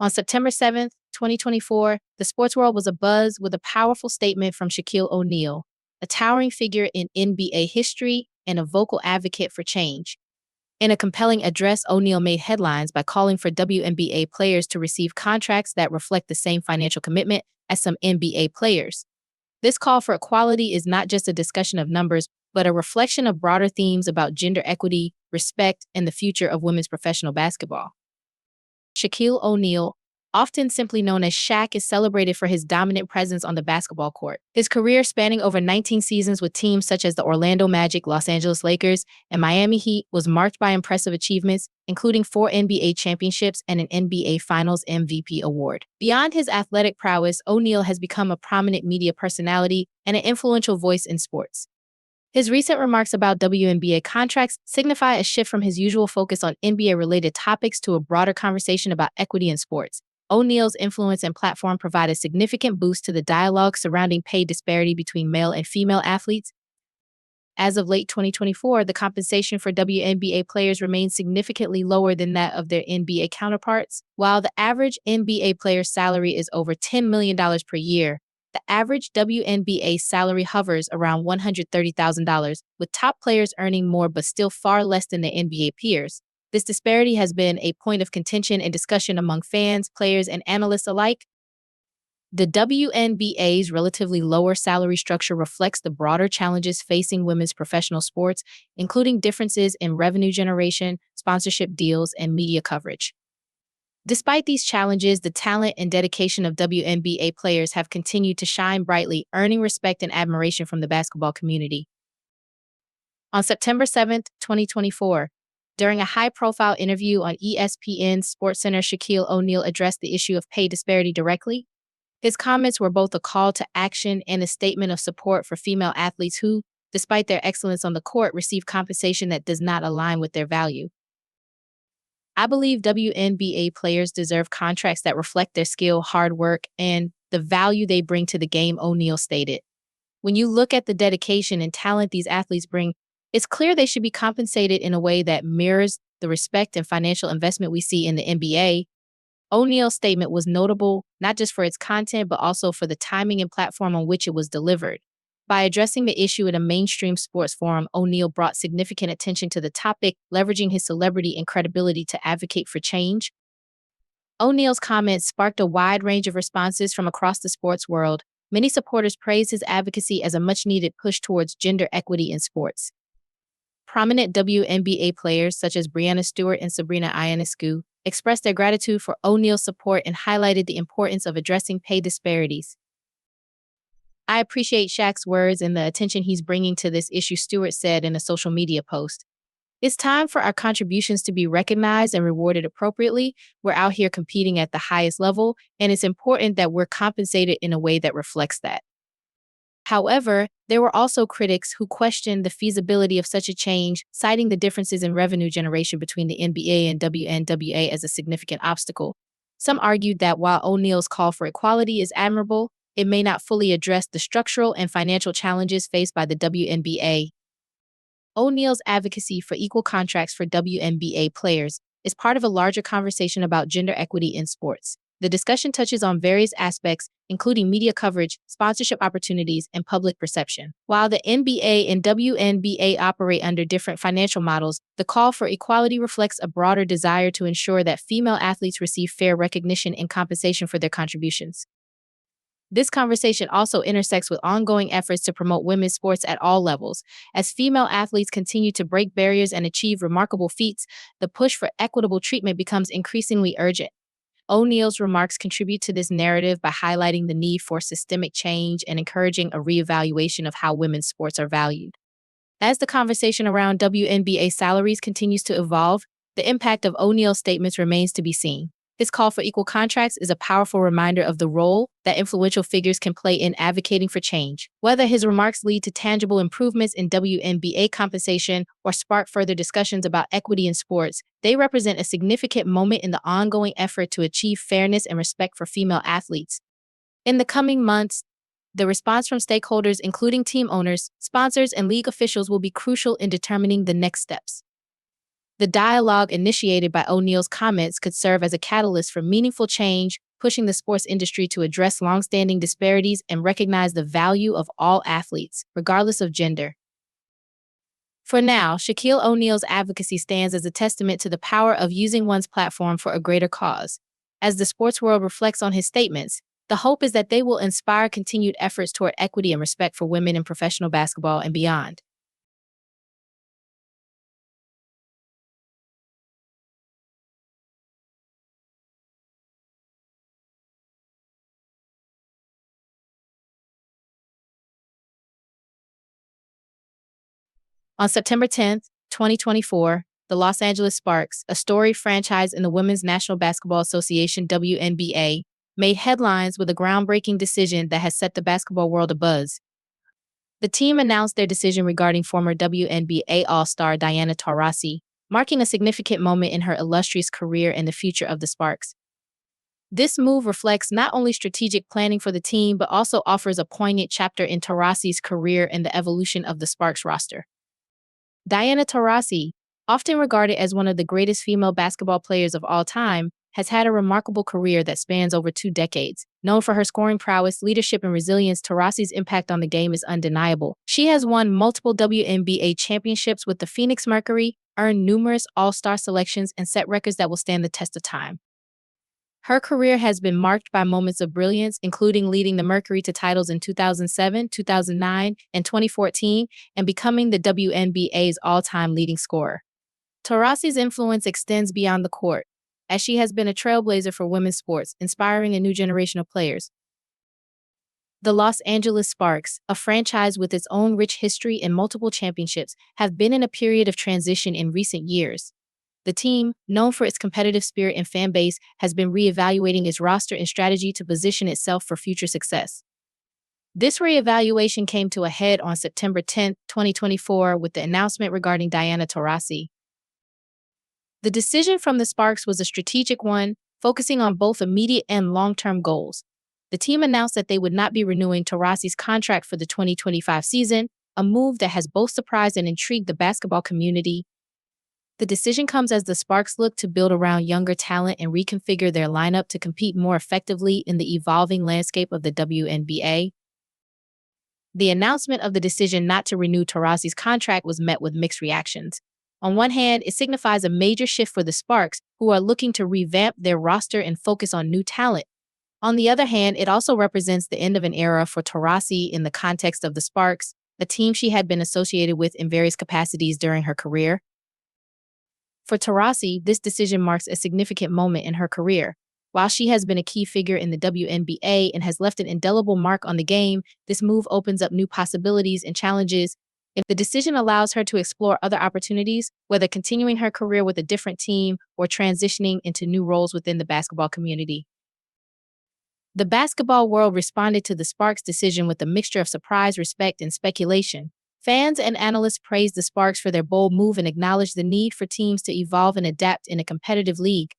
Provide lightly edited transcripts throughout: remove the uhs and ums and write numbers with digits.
On September 7th, 2024, the sports world was abuzz with a powerful statement from Shaquille O'Neal, a towering figure in NBA history and a vocal advocate for change. In a compelling address, O'Neal made headlines by calling for WNBA players to receive contracts that reflect the same financial commitment as some NBA players. This call for equality is not just a discussion of numbers, but a reflection of broader themes about gender equity, respect, and the future of women's professional basketball. Shaquille O'Neal, often simply known as Shaq, is celebrated for his dominant presence on the basketball court. His career, spanning over 19 seasons with teams such as the Orlando Magic, Los Angeles Lakers, and Miami Heat, was marked by impressive achievements, including 4 NBA championships and an NBA Finals MVP award. Beyond his athletic prowess, O'Neal has become a prominent media personality and an influential voice in sports. His recent remarks about WNBA contracts signify a shift from his usual focus on NBA-related topics to a broader conversation about equity in sports. O'Neal's influence and platform provide a significant boost to the dialogue surrounding pay disparity between male and female athletes. As of late 2024, the compensation for WNBA players remains significantly lower than that of their NBA counterparts. While the average NBA player's salary is over $10 million per year, the average WNBA salary hovers around $130,000, with top players earning more but still far less than their NBA peers. This disparity has been a point of contention and discussion among fans, players, and analysts alike. The WNBA's relatively lower salary structure reflects the broader challenges facing women's professional sports, including differences in revenue generation, sponsorship deals, and media coverage. Despite these challenges, the talent and dedication of WNBA players have continued to shine brightly, earning respect and admiration from the basketball community. On September 7th, 2024, during a high-profile interview on ESPN's SportsCenter, Shaquille O'Neal addressed the issue of pay disparity directly. His comments were both a call to action and a statement of support for female athletes who, despite their excellence on the court, receive compensation that does not align with their value. "I believe WNBA players deserve contracts that reflect their skill, hard work, and the value they bring to the game," O'Neal stated. "When you look at the dedication and talent these athletes bring, it's clear they should be compensated in a way that mirrors the respect and financial investment we see in the NBA." O'Neal's statement was notable not just for its content, but also for the timing and platform on which it was delivered. By addressing the issue in a mainstream sports forum, O'Neal brought significant attention to the topic, leveraging his celebrity and credibility to advocate for change. O'Neal's comments sparked a wide range of responses from across the sports world. Many supporters praised his advocacy as a much-needed push towards gender equity in sports. Prominent WNBA players such as Breanna Stewart and Sabrina Ionescu expressed their gratitude for O'Neal's support and highlighted the importance of addressing pay disparities. "I appreciate Shaq's words and the attention he's bringing to this issue," Stewart said in a social media post. "It's time for our contributions to be recognized and rewarded appropriately. We're out here competing at the highest level, and it's important that we're compensated in a way that reflects that." However, there were also critics who questioned the feasibility of such a change, citing the differences in revenue generation between the NBA and WNBA as a significant obstacle. Some argued that while O'Neal's call for equality is admirable, it may not fully address the structural and financial challenges faced by the WNBA. O'Neal's advocacy for equal contracts for WNBA players is part of a larger conversation about gender equity in sports. The discussion touches on various aspects, including media coverage, sponsorship opportunities, and public perception. While the NBA and WNBA operate under different financial models, the call for equality reflects a broader desire to ensure that female athletes receive fair recognition and compensation for their contributions. This conversation also intersects with ongoing efforts to promote women's sports at all levels. As female athletes continue to break barriers and achieve remarkable feats, the push for equitable treatment becomes increasingly urgent. O'Neal's remarks contribute to this narrative by highlighting the need for systemic change and encouraging a reevaluation of how women's sports are valued. As the conversation around WNBA salaries continues to evolve, the impact of O'Neal's statements remains to be seen. His call for equal contracts is a powerful reminder of the role that influential figures can play in advocating for change. Whether his remarks lead to tangible improvements in WNBA compensation or spark further discussions about equity in sports, they represent a significant moment in the ongoing effort to achieve fairness and respect for female athletes. In the coming months, the response from stakeholders, including team owners, sponsors, and league officials, will be crucial in determining the next steps. The dialogue initiated by O'Neal's comments could serve as a catalyst for meaningful change, pushing the sports industry to address longstanding disparities and recognize the value of all athletes, regardless of gender. For now, Shaquille O'Neal's advocacy stands as a testament to the power of using one's platform for a greater cause. As the sports world reflects on his statements, the hope is that they will inspire continued efforts toward equity and respect for women in professional basketball and beyond. On September 10th, 2024, the Los Angeles Sparks, a storied franchise in the Women's National Basketball Association WNBA, made headlines with a groundbreaking decision that has set the basketball world abuzz. The team announced their decision regarding former WNBA All-Star Diana Taurasi, marking a significant moment in her illustrious career and the future of the Sparks. This move reflects not only strategic planning for the team, but also offers a poignant chapter in Taurasi's career and the evolution of the Sparks roster. Diana Taurasi, often regarded as one of the greatest female basketball players of all time, has had a remarkable career that spans over 2 decades. Known for her scoring prowess, leadership, and resilience, Taurasi's impact on the game is undeniable. She has won multiple WNBA championships with the Phoenix Mercury, earned numerous All-Star selections, and set records that will stand the test of time. Her career has been marked by moments of brilliance, including leading the Mercury to titles in 2007, 2009, and 2014, and becoming the WNBA's all-time leading scorer. Taurasi's influence extends beyond the court, as she has been a trailblazer for women's sports, inspiring a new generation of players. The Los Angeles Sparks, a franchise with its own rich history and multiple championships, have been in a period of transition in recent years. The team, known for its competitive spirit and fan base, has been reevaluating its roster and strategy to position itself for future success. This reevaluation came to a head on September 10th, 2024, with the announcement regarding Diana Taurasi. The decision from the Sparks was a strategic one, focusing on both immediate and long-term goals. The team announced that they would not be renewing Taurasi's contract for the 2025 season, a move that has both surprised and intrigued the basketball community. The decision comes as the Sparks look to build around younger talent and reconfigure their lineup to compete more effectively in the evolving landscape of the WNBA. The announcement of the decision not to renew Taurasi's contract was met with mixed reactions. On one hand, it signifies a major shift for the Sparks, who are looking to revamp their roster and focus on new talent. On the other hand, it also represents the end of an era for Taurasi in the context of the Sparks, a team she had been associated with in various capacities during her career. For Taurasi, this decision marks a significant moment in her career. While she has been a key figure in the WNBA and has left an indelible mark on the game, this move opens up new possibilities and challenges. If the decision allows her to explore other opportunities, whether continuing her career with a different team or transitioning into new roles within the basketball community. The basketball world responded to the Sparks' decision with a mixture of surprise, respect, and speculation. Fans and analysts praised the Sparks for their bold move and acknowledged the need for teams to evolve and adapt in a competitive league.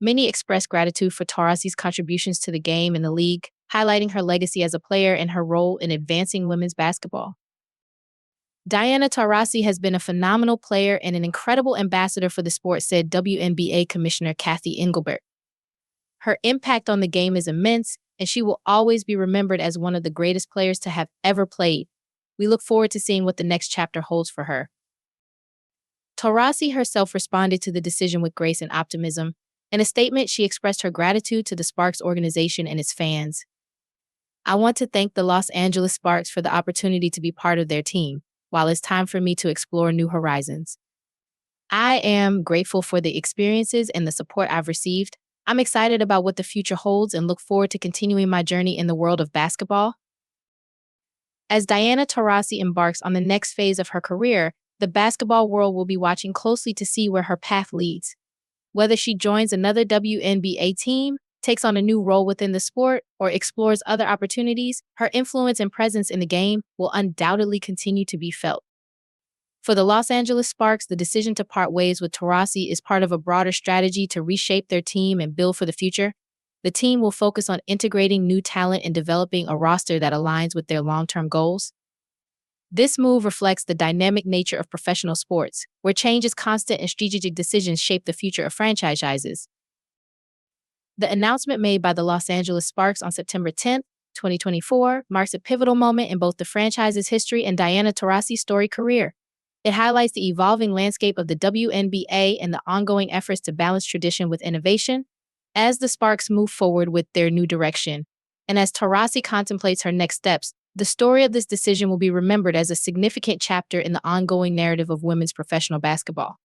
Many expressed gratitude for Taurasi's contributions to the game and the league, highlighting her legacy as a player and her role in advancing women's basketball. Diana Taurasi has been a phenomenal player and an incredible ambassador for the sport, said WNBA Commissioner Kathy Engelbert. Her impact on the game is immense, and she will always be remembered as one of the greatest players to have ever played. We look forward to seeing what the next chapter holds for her. Taurasi herself responded to the decision with grace and optimism. In a statement, she expressed her gratitude to the Sparks organization and its fans. "I want to thank the Los Angeles Sparks for the opportunity to be part of their team, while it's time for me to explore new horizons. I am grateful for the experiences and the support I've received. I'm excited about what the future holds and look forward to continuing my journey in the world of basketball." As Diana Taurasi embarks on the next phase of her career, the basketball world will be watching closely to see where her path leads. Whether she joins another WNBA team, takes on a new role within the sport, or explores other opportunities, her influence and presence in the game will undoubtedly continue to be felt. For the Los Angeles Sparks, the decision to part ways with Taurasi is part of a broader strategy to reshape their team and build for the future. The team will focus on integrating new talent and developing a roster that aligns with their long-term goals. This move reflects the dynamic nature of professional sports, where change is constant and strategic decisions shape the future of franchises. The announcement made by the Los Angeles Sparks on September 10th, 2024, marks a pivotal moment in both the franchise's history and Diana Taurasi's storied career. It highlights the evolving landscape of the WNBA and the ongoing efforts to balance tradition with innovation as the Sparks move forward with their new direction. And as Taurasi contemplates her next steps, the story of this decision will be remembered as a significant chapter in the ongoing narrative of women's professional basketball.